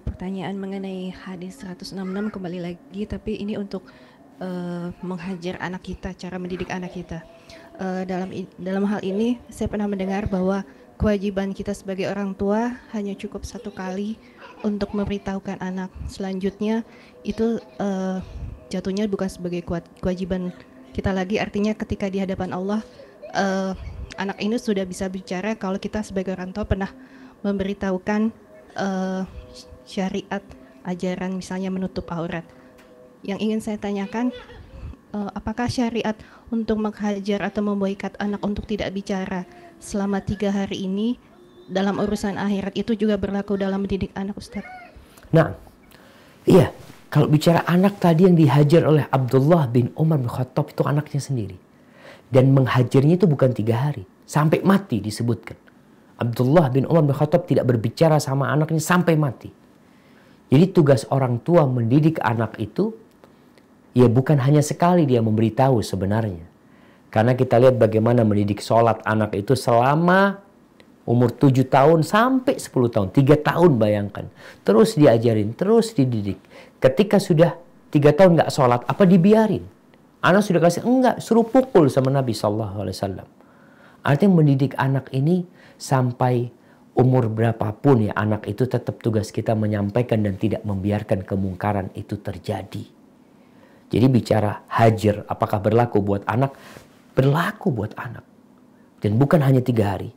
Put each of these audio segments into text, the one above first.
Pertanyaan mengenai hadis 166 kembali lagi, tapi ini untuk menghajar anak kita, cara mendidik anak kita. Dalam hal ini saya pernah mendengar bahwa kewajiban kita sebagai orang tua hanya cukup satu kali untuk memberitahukan anak. Selanjutnya itu jatuhnya bukan sebagai kewajiban kita lagi, artinya ketika di hadapan Allah anak ini sudah bisa bicara kalau kita sebagai orang tua pernah memberitahukan syariat, ajaran misalnya menutup aurat. Yang ingin saya tanyakan, apakah syariat untuk menghajar atau memboikot anak untuk tidak bicara selama 3 hari ini dalam urusan akhirat itu juga berlaku dalam mendidik anak, Ustaz? Nah, iya. Kalau bicara anak tadi yang dihajar oleh Abdullah bin Umar bin Khattab itu anaknya sendiri. Dan menghajarnya itu bukan 3 hari. Sampai mati disebutkan. Abdullah bin Umar bin Khattab tidak berbicara sama anaknya sampai mati. Jadi tugas orang tua mendidik anak itu, ya bukan hanya sekali dia memberitahu sebenarnya. Karena kita lihat bagaimana mendidik sholat anak itu selama umur 7 tahun sampai 10 tahun. 3 tahun bayangkan. Terus diajarin, terus dididik. Ketika sudah 3 tahun nggak sholat, apa dibiarin? Anak sudah kasih, enggak, suruh pukul sama Nabi SAW. Artinya mendidik anak ini sampai umur berapapun ya, anak itu tetap tugas kita menyampaikan dan tidak membiarkan kemungkaran itu terjadi. Jadi bicara hajar, apakah berlaku buat anak? Berlaku buat anak. Dan bukan hanya 3 hari.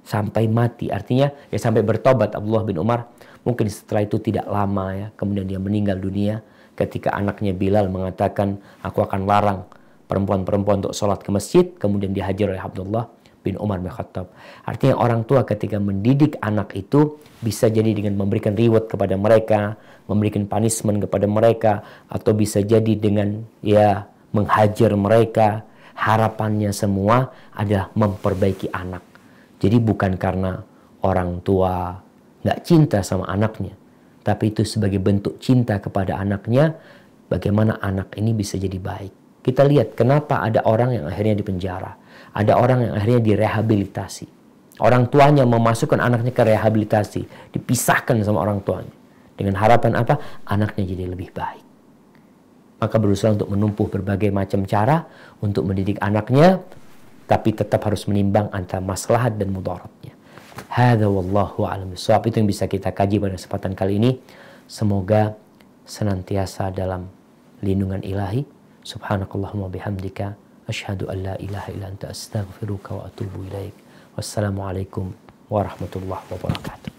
Sampai mati, artinya ya sampai bertobat. Abdullah bin Umar mungkin setelah itu tidak lama ya, kemudian dia meninggal dunia ketika anaknya Bilal mengatakan, aku akan larang perempuan-perempuan untuk sholat ke masjid, kemudian dihajar oleh Abdullah bin Umar bin Khattab. Artinya orang tua ketika mendidik anak itu bisa jadi dengan memberikan reward kepada mereka, memberikan punishment kepada mereka, atau bisa jadi dengan ya menghajar mereka. Harapannya semua adalah memperbaiki anak. Jadi bukan karena orang tua nggak cinta sama anaknya, tapi itu sebagai bentuk cinta kepada anaknya, bagaimana anak ini bisa jadi baik. Kita lihat kenapa ada orang yang akhirnya dipenjara, ada orang yang akhirnya direhabilitasi. Orang tuanya memasukkan anaknya ke rehabilitasi, dipisahkan sama orang tuanya. Dengan harapan apa? Anaknya jadi lebih baik. Maka berusaha untuk menempuh berbagai macam cara untuk mendidik anaknya, tapi tetap harus menimbang antara maslahat dan mudaratnya. Hadza wallahu a'lam bishawab. Itu yang bisa kita kaji pada kesempatan kali ini. Semoga senantiasa dalam lindungan ilahi. Subhanakallahumma bihamdika asyhadu an la ilaha illa anta astaghfiruka wa atubu ilaik. Wassalamualaikum warahmatullahi wabarakatuh.